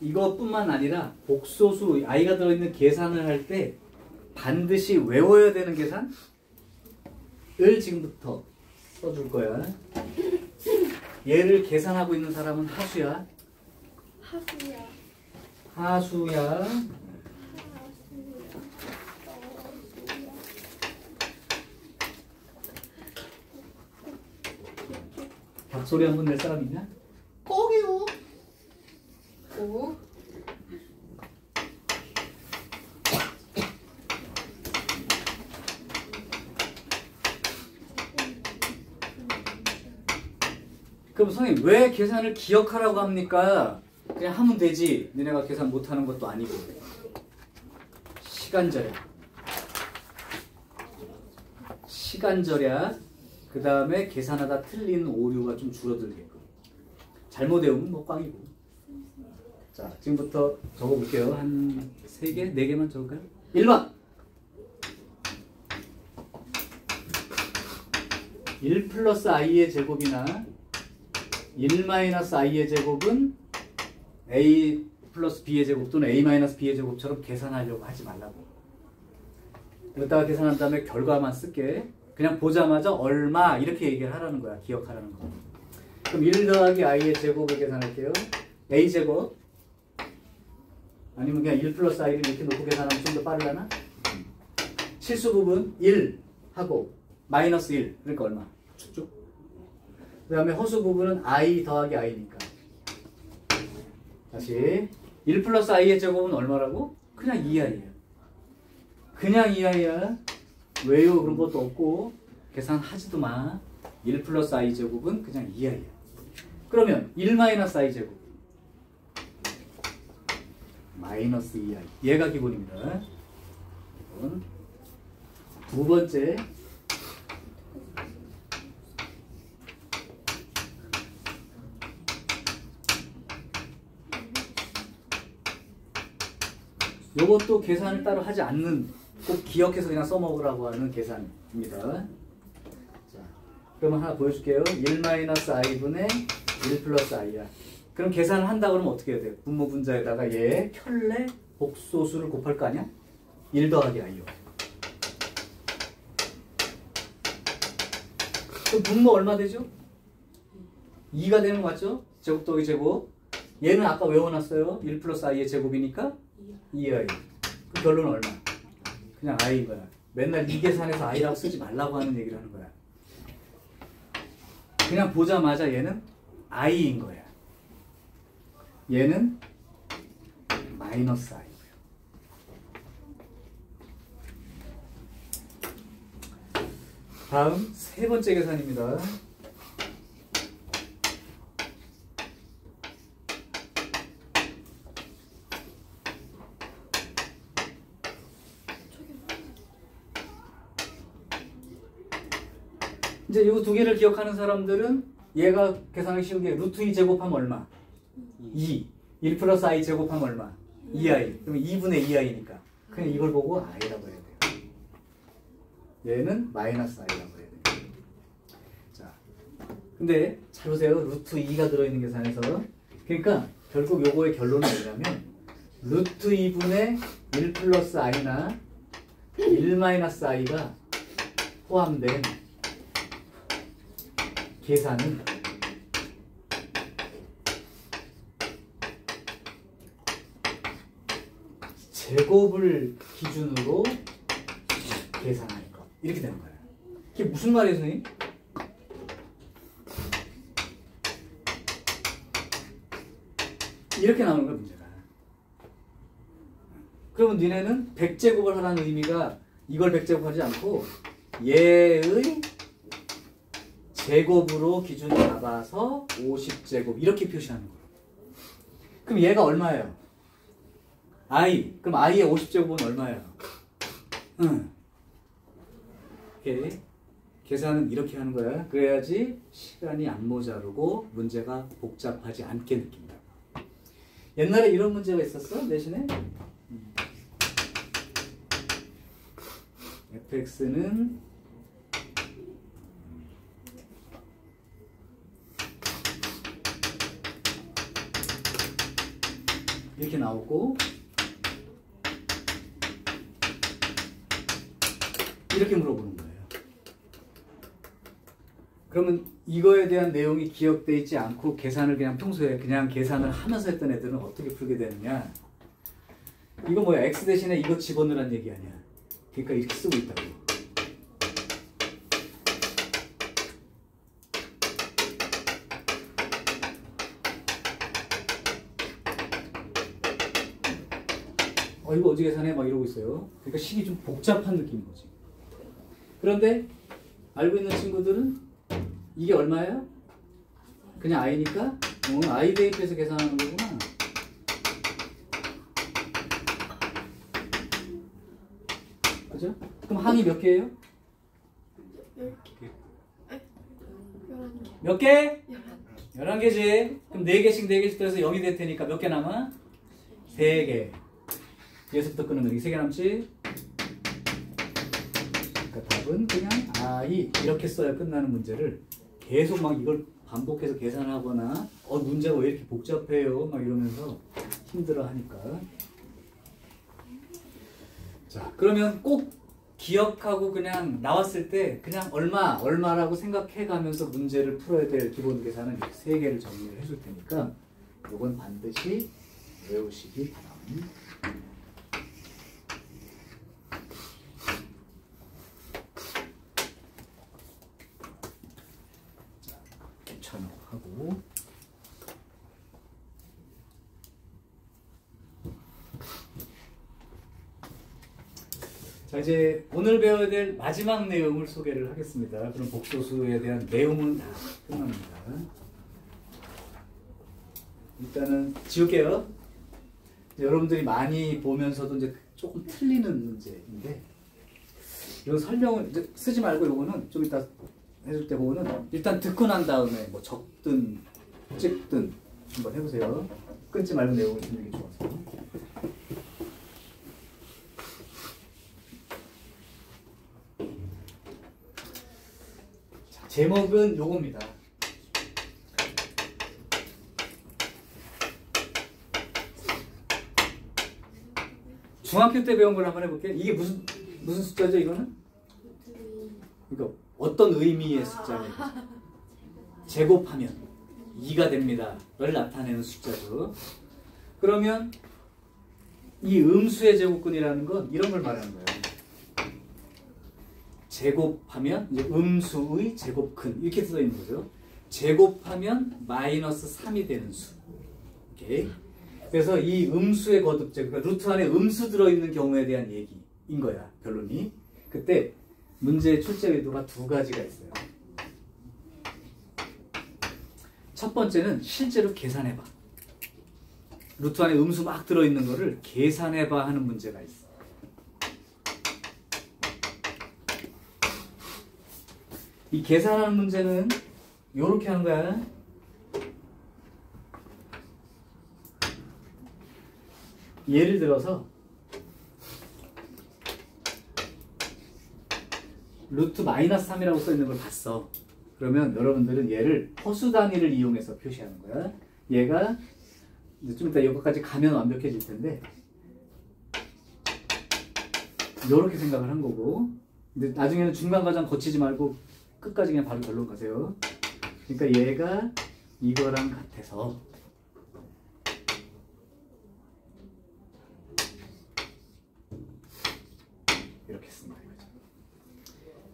이것뿐만 아니라 복소수 i가 들어있는 계산을 할 때 반드시 외워야 되는 계산을 지금부터 써줄 거야. 얘를 계산하고 있는 사람은 하수야. 하수야. 소리 한번 낼 사람 있냐? 꼭이요. 꼭. 그럼 선생님 왜 계산을 기억하라고 합니까? 그냥 하면 되지. 너네가 계산 못하는 것도 아니고. 시간 절약. 시간 절약. 그 다음에 계산하다 틀리는 오류가 좀 줄어들게끔. 잘못 외우면 뭐 꽝이고. 자, 지금부터 적어볼게요. 한 3개? 4개만 적을까요? 1번! 1 플러스 i의 제곱이나 1 마이너스 i의 제곱은 a 플러스 b의 제곱 또는 a 마이너스 b의 제곱처럼 계산하려고 하지 말라고. 여기다가 계산한 다음에 결과만 쓸게. 그냥 보자마자 얼마 이렇게 얘기를 하라는 거야. 기억하라는 거. 그럼 1 더하기 i의 제곱을 계산할게요. a 제곱 아니면 그냥 1 플러스 i를 이렇게 놓고 계산하면 좀 더 빠르려나? 실수 부분 1 하고 마이너스 1 그러니까 얼마? 쭉쭉. 그 다음에 허수 부분은 i 더하기 i니까 다시 1 플러스 i의 제곱은 얼마라고? 그냥 2i야. 그냥 2i야. 왜요? 그런 것도 없고 계산하지도 마. 1 플러스 i 제곱은 그냥 2i야. 그러면 1 마이너스 i 제곱 마이너스 2i 얘가 기본입니다. 두 번째 요것도 계산을 따로 하지 않는 꼭 기억해서 그냥 써먹으라고 하는 계산입니다. 자, 그러면 하나 보여줄게요. 1 마이너스 i분의 1 플러스 i야. 그럼 계산을 한다 그러면 어떻게 해야 돼요? 분모 분자에다가 얘 켤레 복소수를 곱할 거 아니야? 1 더하기 i요. 그럼 분모 얼마 되죠? 2가 되는 거 맞죠? 제곱 더하기 제곱. 얘는 아까 외워놨어요. 1 플러스 i의 제곱이니까 2i. 그 결론은 얼마? 그냥 i인 거야. 맨날 이 계산해서 i라고 쓰지 말라고 하는 얘기를 하는 거야. 그냥 보자마자 얘는 i인 거야. 얘는 마이너스 i고요. 다음 세 번째 계산입니다. 이제 이 두 개를 기억하는 사람들은 얘가 계산하기 쉬운 게 루트 2 제곱하면 얼마? 2. 1 플러스 i 제곱하면 얼마? 2i. 그러면 2분의 2i니까. 그냥 이걸 보고 i라고 해야 돼요. 얘는 마이너스 i라고 해야 돼요. 자, 근데 잘 보세요. 루트 2가 들어있는 계산에서. 그러니까 결국 요거의 결론은 뭐냐면 루트 2분의 1 플러스 i나 1 마이너스 i가 포함된 계산은 제곱을 기준으로 계산할 것. 이렇게 되는 거예요. 이게 무슨 말이에요, 선생님? 이렇게 나오는 거야, 문제가. 그러면 니네는 100제곱을 하라는 의미가 이걸 100제곱하지 않고 얘의 제곱으로 기준 잡아서 50제곱 이렇게 표시하는 거예요. 그럼 얘가 얼마예요? i. 그럼 i의 50제곱은 얼마예요? 이렇게 계산은 이렇게 하는 거야. 그래야지 시간이 안 모자르고 문제가 복잡하지 않게 느낀다. 옛날에 이런 문제가 있었어? 내신에? fx는 이렇게 나오고 이렇게 물어보는 거예요. 그러면 이거에 대한 내용이 기억되어 있지 않고 계산을 그냥 평소에 그냥 계산을 하면서 했던 애들은 어떻게 풀게 되느냐. 이거 뭐야? x 대신에 이거 집어넣으란 얘기 아니야. 그러니까 이렇게 쓰고 있다고. 이거 어디 계산해? 막 이러고 있어요. 그러니까 식이 좀 복잡한 느낌인 거지. 그런데 알고 있는 친구들은 이게 얼마예요? 그냥 i니까 i 대입해서 계산하는 거구나. 그죠? 그럼 항이 몇 개예요? 10개. 몇 개? 11개지. 그럼 4개씩 4개씩 더해서 0이 될 테니까 몇 개 남아? 3개. 여기서부터 끊으면 여기 3개 남지? 그러니까 답은 그냥 i 이렇게 써야 끝나는 문제를 계속 막 이걸 반복해서 계산하거나 문제가 왜 이렇게 복잡해요? 막 이러면서 힘들어 하니까. 자, 그러면 꼭 기억하고 그냥 나왔을 때 그냥 얼마라고 생각해 가면서 문제를 풀어야 될 기본 계산은 이렇게 3개를 정리를 해줄 테니까 이건 반드시 외우시기 바랍니다. 하고 자, 이제 오늘 배워야 될 마지막 내용을 소개를 하겠습니다. 그럼 복소수에 대한 내용은 다 끝납니다. 일단은 지울게요. 여러분들이 많이 보면서도 이제 조금 틀리는 문제인데 이거 설명을 이제 쓰지 말고 이거는 좀 이따 해줄 때 보고는 일단 듣고 난 다음에 뭐 적든 찍든 한번 해보세요. 끊지 말고 내용을 듣는 게 좋아서. 자, 제목은 요겁니다. 중학교 때 배운 걸 한번 해볼게. 이게 무슨 숫자죠, 이거는? 그러니까 어떤 의미의 숫자예요? 제곱하면 2가 됩니다.를 나타내는 숫자죠. 그러면 이 음수의 제곱근이라는 건 이런 걸 말하는 거예요. 제곱하면 이제 음수의 제곱근 이렇게 써 있는 거죠. 제곱하면 마이너스 3이 되는 수. 오케이. 그래서 이 음수의 거듭제, 그러니까 루트 안에 음수 들어있는 경우에 대한 얘기인 거야, 결론이. 그때 문제의 출제 의도가 두 가지가 있어요. 첫 번째는 실제로 계산해봐. 루트 안에 음수 막 들어있는 거를 계산해봐 하는 문제가 있어. 이 계산하는 문제는 요렇게 하는 거야. 예를 들어서 루트 마이너스 3이라고 써있는 걸 봤어. 그러면 여러분들은 얘를 허수 단위를 이용해서 표시하는 거야. 얘가 이제 좀 이따 여기까지 가면 완벽해질 텐데 요렇게 생각을 한 거고, 근데 나중에는 중간 과정 거치지 말고 끝까지 그냥 바로 결론 가세요. 그러니까 얘가 이거랑 같아서 이렇게 쓴다 이거죠.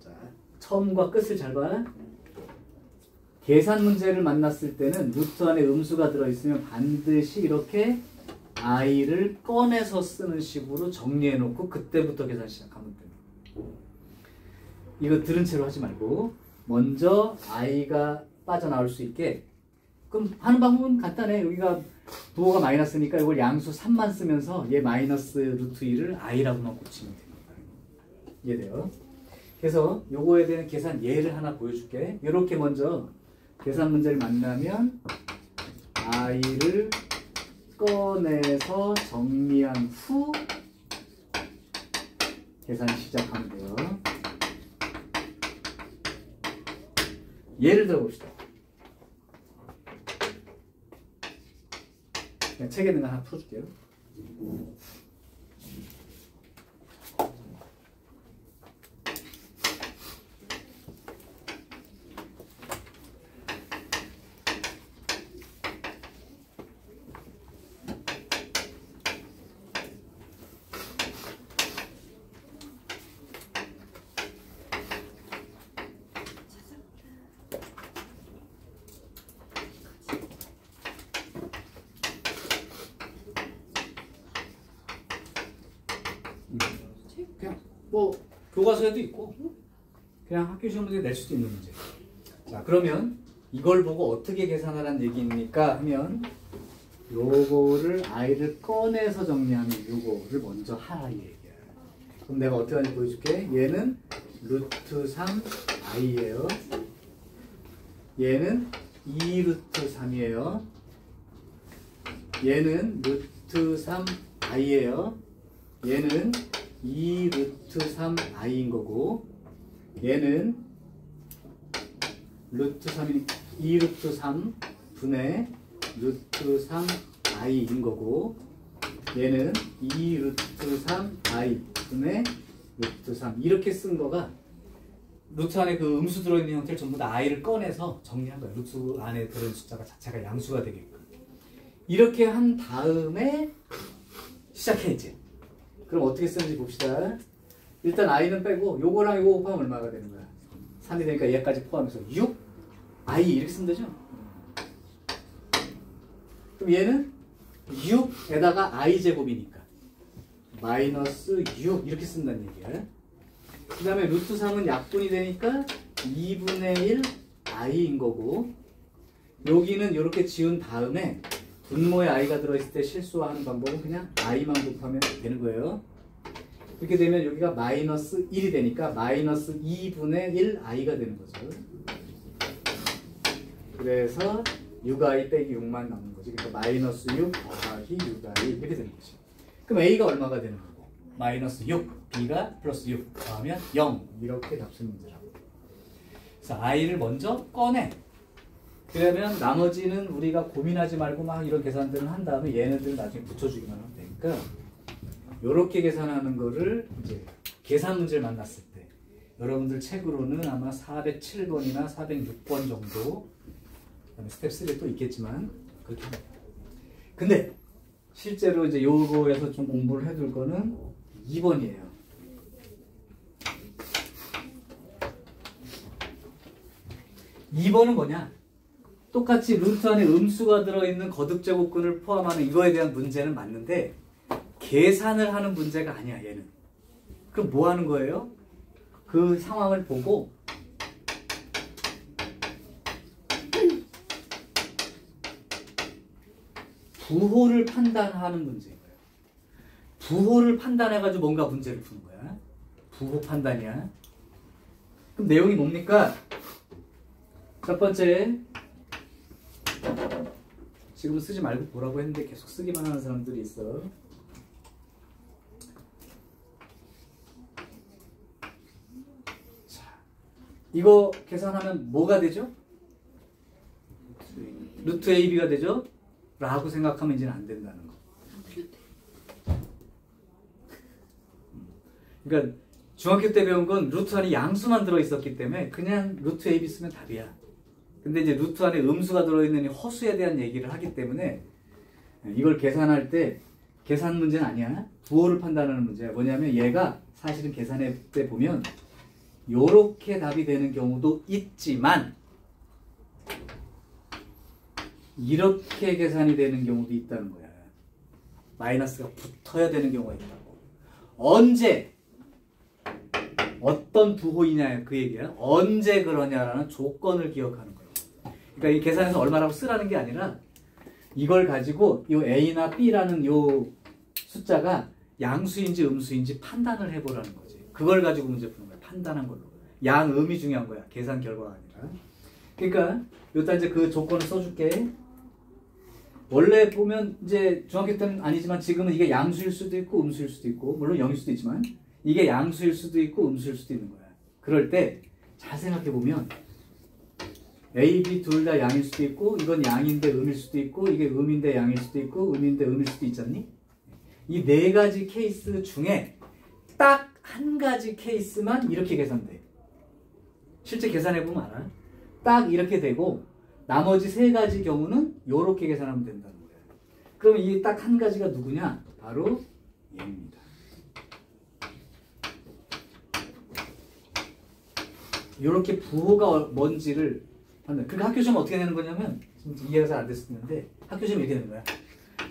자, 처음과 끝을 잘 봐. 계산 문제를 만났을 때는 루트 안에 음수가 들어있으면 반드시 이렇게 i를 꺼내서 쓰는 식으로 정리해 놓고 그때부터 계산 시작하면 됩니다. 이거 들은 채로 하지 말고 먼저 i가 빠져나올 수 있게, 그럼 하는 방법은 간단해. 여기가 부호가 마이너스니까 이걸 양수 3만 쓰면서 얘 마이너스 루트 2를 i라고만 고치면 됩니다. 이해돼요? 그래서 요거에 대한 계산 예를 하나 보여줄게. 이렇게 먼저 계산 문제를 만나면 i를 꺼내서 정리한 후 계산 시작하면 돼요. 예를 들어 봅시다. 그냥 책에 있는 거 하나 풀어줄게요. 그냥 뭐 교과서에도 있고 그냥 학교 시험 문제 낼 수도 있는 문제. 자, 그러면 이걸 보고 어떻게 계산하라는 얘기입니까 하면 요거를 i를 꺼내서 정리하면 요거를 먼저 하라 이 얘기야. 그럼 내가 어떻게 하는지 보여줄게. 얘는 루트 3 i예요. 얘는 2 루트 3이에요. 얘는 루트 3 i예요. 얘는 2 루트 3 i인 거고, 얘는 루트 3이 2 루트 3 분의 루트 3 i인 거고, 얘는 2 루트 3 i 분의 루트 3. 이렇게 쓴 거가 루트 안에 그 음수 들어있는 형태를 전부 다 i를 꺼내서 정리한 거예요. 루트 안에 들어있는 숫자가 자체가 양수가 되게끔. 이렇게 한 다음에 시작해 이제. 그럼 어떻게 쓰는지 봅시다. 일단 i는 빼고 요거랑 요거 곱하면 얼마가 되는 거야? 3이 되니까 얘까지 포함해서 6 i 이렇게 쓰면 되죠. 그럼 얘는 6에다가 i 제곱이니까 마이너스 6 이렇게 쓴다는 얘기야. 그 다음에 루트 3은 약분이 되니까 2분의 1 i인 거고, 여기는 이렇게 지운 다음에 분모에 i가 들어있을 때 실수하는 방법은 그냥 i만 곱하면 되는 거예요. 이렇게 되면 여기가 마이너스 1이 되니까 마이너스 2분의 1 i가 되는 거죠. 그래서 6i 빼기 6만 남는 거지. 그러니까 마이너스 6 더하기 6i 이렇게 되는 거지. 그럼 a가 얼마가 되는 거고? 마이너스 6, b가 플러스 6 더하면 0 이렇게 답수 문제라고. 그래서 i를 먼저 꺼내. 그러면 나머지는 우리가 고민하지 말고 막 이런 계산들을 한 다음에 얘네들을 나중에 붙여주기만 하면 되니까 요렇게 계산하는 거를 이제 계산 문제를 만났을 때 여러분들 책으로는 아마 407번이나 406번 정도, 그다음에 스텝 3 또 있겠지만 그렇게 합니다. 근데 실제로 이제 요거에서 좀 공부를 해둘 거는 2번이에요. 2번은 뭐냐? 똑같이 루트 안에 음수가 들어있는 거듭제곱근을 포함하는 이거에 대한 문제는 맞는데 계산을 하는 문제가 아니야, 얘는. 그럼 뭐 하는 거예요? 그 상황을 보고 부호를 판단하는 문제인 거예요. 부호를 판단해가지고 뭔가 문제를 푸는 거야. 부호 판단이야. 그럼 내용이 뭡니까? 첫 번째, 지금 쓰지 말고 보라고 했는데 계속 쓰기만 하는 사람들이 있어. 자, 이거 계산하면 뭐가 되죠? 루트 AB가 되죠? 라고 생각하면 이제는 안 된다는 거. 그러니까 중학교 때 배운 건 루트 안에 양수만 들어있었기 때문에 그냥 루트 AB 쓰면 답이야. 근데 이제 루트 안에 음수가 들어있는 이 허수에 대한 얘기를 하기 때문에 이걸 계산할 때 계산 문제는 아니야. 부호를 판단하는 문제야. 뭐냐면 얘가 사실은 계산할 때 보면 요렇게 답이 되는 경우도 있지만 이렇게 계산이 되는 경우도 있다는 거야. 마이너스가 붙어야 되는 경우가 있다고. 언제 어떤 부호이냐 그 얘기야. 언제 그러냐라는 조건을 기억하는 거예요. 그러니까 이 계산에서 얼마라고 쓰라는 게 아니라 이걸 가지고 이 A나 B라는 요 숫자가 양수인지 음수인지 판단을 해보라는 거지. 그걸 가지고 문제 푸는 거야. 판단한 걸로. 양음이 중요한 거야. 계산 결과가 아니라. 그러니까 요따 이제 그 조건을 써줄게. 원래 보면 이제 중학교 때는 아니지만 지금은 이게 양수일 수도 있고 음수일 수도 있고 물론 0일 수도 있지만 이게 양수일 수도 있고 음수일 수도 있는 거야. 그럴 때 잘 생각해 보면 A, B 둘 다 양일 수도 있고 이건 양인데 음일 수도 있고 이게 음인데 양일 수도 있고 음인데 음일 수도 있잖니? 이 네 가지 케이스 중에 딱 한 가지 케이스만 이렇게 계산돼. 실제 계산해 보면 알아. 딱 이렇게 되고 나머지 세 가지 경우는 이렇게 계산하면 된다는 거예요. 그럼 이 딱 한 가지가 누구냐? 바로 얘입니다. 이렇게 부호가 뭔지를 판단. 그러니까 학교 시험 어떻게 내는 거냐면 이해가 잘 안 됐었는데 학교 시험 이렇게 되는 거야.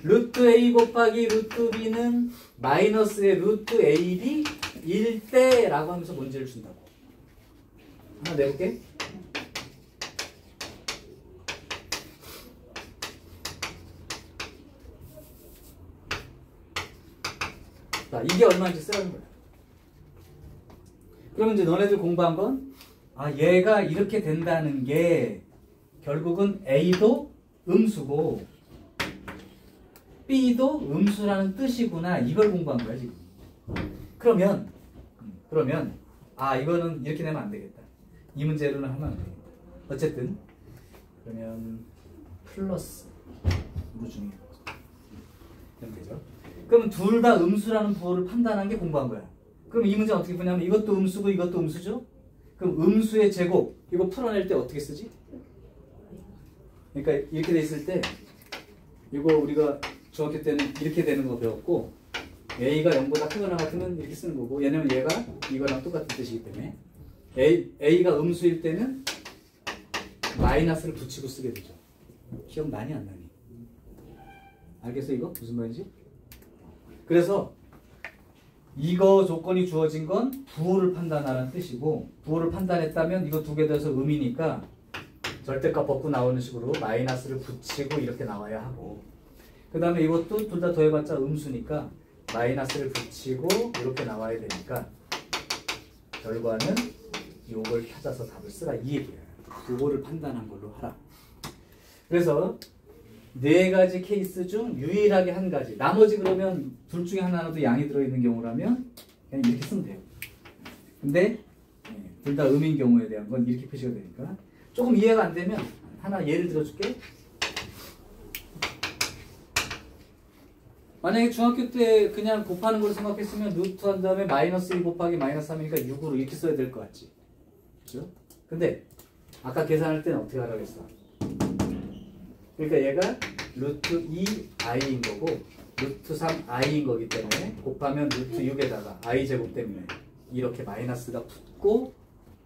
루트 A 곱하기 루트 B는 마이너스의 루트 AB 1대 라고 하면서 문제를 준다고. 하나 내볼게. 자, 이게 얼마인지 쓰라는 거야. 그러면 이제 너네들 공부한 건 얘가 이렇게 된다는 게 결국은 A도 음수고 B도 음수라는 뜻이구나. 이걸 공부한 거야 지금. 그러면 이거는 이렇게 내면 안 되겠다. 이 문제로는 하면 안 되겠다. 어쨌든 그러면 플러스 무중에 이러면 되죠. 그럼 둘 다 음수라는 부호를 판단한 게 공부한 거야. 그럼 이 문제 어떻게 푸냐면 이것도 음수고 이것도 음수죠? 그럼 음수의 제곱 이거 풀어낼 때 어떻게 쓰지? 그러니까 이렇게 돼 있을 때 이거 우리가 중학교 때는 이렇게 되는 거 배웠고 A가 0보다 크거나 같으면 이렇게 쓰는 거고 왜냐면 얘가 이거랑 똑같은 뜻이기 때문에 A가 음수일 때는 마이너스를 붙이고 쓰게 되죠. 기억 나니 안 나니? 알겠어 이거? 무슨 말인지? 그래서 이거 조건이 주어진 건 부호를 판단하라는 뜻이고 부호를 판단했다면 이거 두 개 더해서 음이니까 절대값 벗고 나오는 식으로 마이너스를 붙이고 이렇게 나와야 하고 그 다음에 이것도 둘 다 더해봤자 음수니까 마이너스를 붙이고 이렇게 나와야 되니까 결과는 이걸 찾아서 답을 쓰라 이 얘기야. 부호를 판단한 걸로 하라. 그래서 네 가지 케이스 중 유일하게 한 가지 나머지 그러면 둘 중에 하나라도 양이 들어있는 경우라면 그냥 이렇게 쓰면 돼요. 근데 둘 다 음인 경우에 대한 건 이렇게 표시가 되니까 조금 이해가 안 되면 하나 예를 들어줄게. 만약에 중학교 때 그냥 곱하는 걸 생각했으면 루트 한 다음에 마이너스 1 곱하기 마이너스 3이니까 6으로 이렇게 써야 될 것 같지. 그죠? 근데 아까 계산할 때는 어떻게 하라고 했어? 그러니까 얘가 루트 2i인 거고 루트 3i인 거기 때문에 곱하면 루트 6에다가 i 제곱 때문에 이렇게 마이너스가 붙고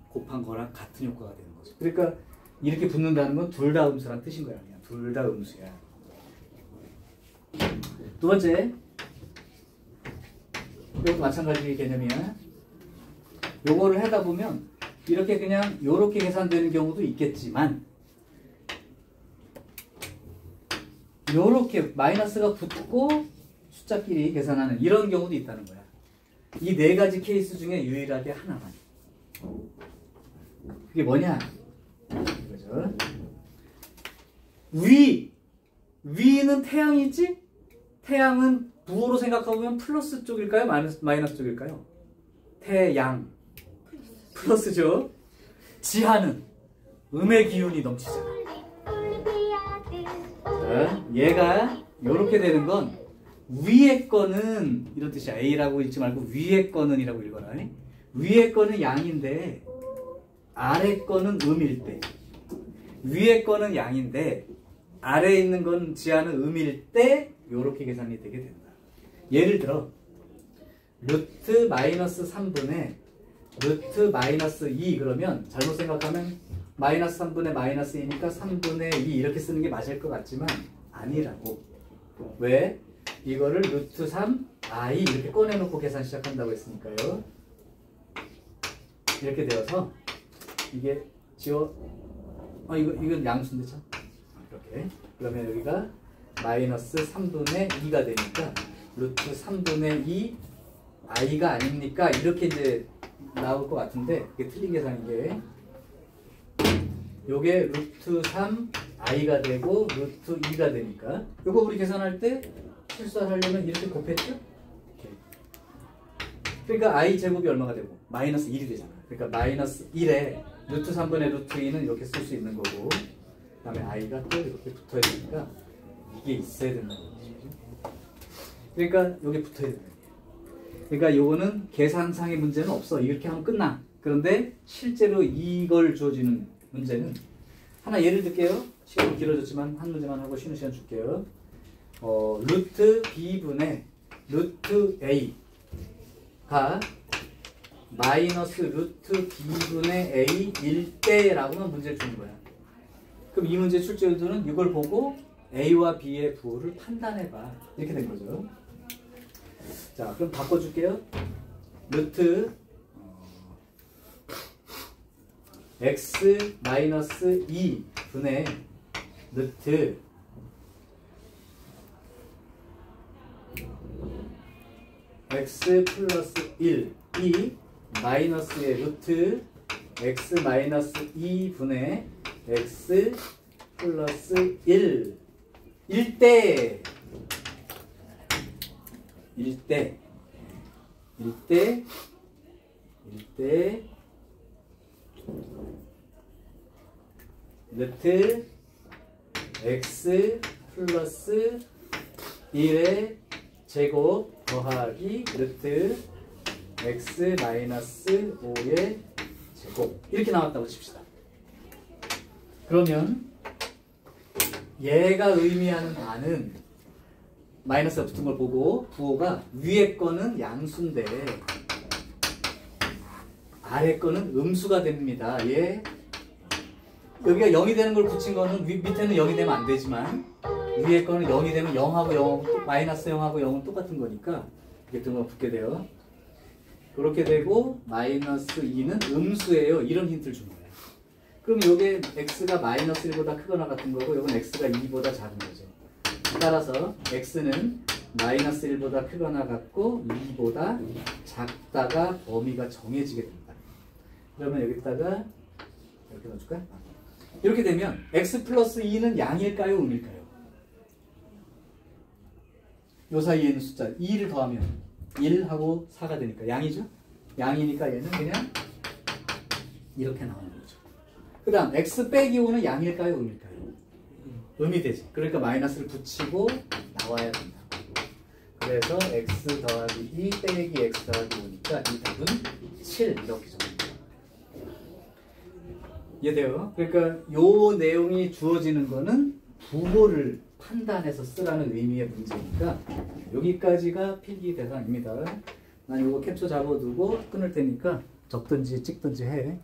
곱한 거랑 같은 효과가 되는 거죠. 그러니까 이렇게 붙는다는 건 둘 다 음수란 뜻인 거야. 그냥 둘 다 음수야. 두 번째, 이것도 마찬가지 개념이야. 요거를 하다 보면 이렇게 그냥 요렇게 계산되는 경우도 있겠지만 요렇게 마이너스가 붙고 숫자끼리 계산하는 이런 경우도 있다는 거야. 이 네 가지 케이스 중에 유일하게 하나만. 그게 뭐냐? 그죠? 위는 태양이지? 태양은 부호로 생각해보면 플러스 쪽일까요? 마이너스 쪽일까요? 태양. 플러스죠? 지하는 음의 기운이 넘치잖아. 자, 얘가 이렇게 되는 건 위에 거는 이런 뜻이야. A라고 읽지 말고 위에 거는 이라고 읽어라. 위에 거는 양인데 아래 거는 음일 때, 위에 거는 양인데 아래에 있는 건 지하는 음일 때 이렇게 계산이 되게 된다. 예를 들어 루트 마이너스 3분의 루트 마이너스 2 그러면 잘못 생각하면 마이너스 3분의 마이너스 2니까 3분의 2 이렇게 쓰는 게 맞을 것 같지만 아니라고. 왜? 이거를 루트 3i 이렇게 꺼내놓고 계산 시작한다고 했으니까요. 이렇게 되어서 이게 이건 양수인데 참. 이렇게. 그러면 여기가 마이너스 3분의 2가 되니까 루트 3분의 2 i가 아닙니까? 이렇게 이제 나올 것 같은데 그게 틀린 계산인 게 요게 루트 3 i가 되고 루트 2가 되니까 요거 우리 계산할 때 실수하려면 이렇게 곱했죠? 그러니까 i 제곱이 얼마가 되고 마이너스 1이 되잖아. 그러니까 마이너스 1에 루트 3분의 루트 2는 이렇게 쓸 수 있는 거고 그 다음에 i가 또 이렇게 붙어야 되니까 이게 있어야 된다는 거죠. 그러니까 여기 붙어야 된다. 그러니까 요거는 계산상의 문제는 없어. 이렇게 하면 끝나. 그런데 실제로 이걸 주어지는 문제는 하나 예를 들게요. 시간이 길어졌지만 한 문제만 하고 쉬는 시간 줄게요. 루트 b분의 루트 a가 마이너스 루트 b분의 a 1대라고만 문제를 주는 거야. 그럼 이 문제 출제 의도는 이걸 보고 a와 b의 부호를 판단해봐. 이렇게 된 거죠. 자, 그럼 바꿔줄게요. 루트 x 마이너스 2 분의 루트 x 플러스 1 이 마이너스의 루트 x 마이너스 2 분의 x 플러스 1 1대 루트 x 플러스 1의 제곱 더하기 루트 x 마이너스 5의 제곱 이렇게 나왔다고 칩시다. 그러면 얘가 의미하는 바는 마이너스가 붙은 걸 보고 부호가 위에 거는 양수인데 아래 거는 음수가 됩니다. 얘 여기가 0이 되는 걸 붙인 거는 밑에는 0이 되면 안 되지만 위에 거는 0이 되면 0하고 0 마이너스 0하고 0은 똑같은 거니까 이렇게 등호가 붙게 돼요. 그렇게 되고 마이너스 2는 음수예요. 이런 힌트를 준 거예요. 그럼 이게 x가 마이너스 1보다 크거나 같은 거고 이건 x가 2보다 작은 거죠. 따라서 x는 마이너스 1보다 크거나 같고 2보다 작다가 범위가 정해지게 됩니다. 그러면 여기다가 이렇게 넣어줄까? 이렇게 되면 x 플러스 2는 양일까요? 음일까요? 요 사이에 있는 숫자 2를 더하면 1하고 4가 되니까 양이죠? 양이니까 얘는 그냥 이렇게 나오는 거죠. 그 다음 x 빼기 5는 양일까요? 음일까요? 음이 되지. 그러니까 마이너스를 붙이고 나와야 된다. 그래서 x 더하기 2 빼기 x 더하기 5니까 이 답은 7 이렇게 적습니다. 이해돼요? 그러니까 요 내용이 주어지는 거는 부호를 판단해서 쓰라는 의미의 문제니까 여기까지가 필기 대상입니다. 난 이거 캡처 잡아두고 끊을 테니까 적든지 찍든지 해.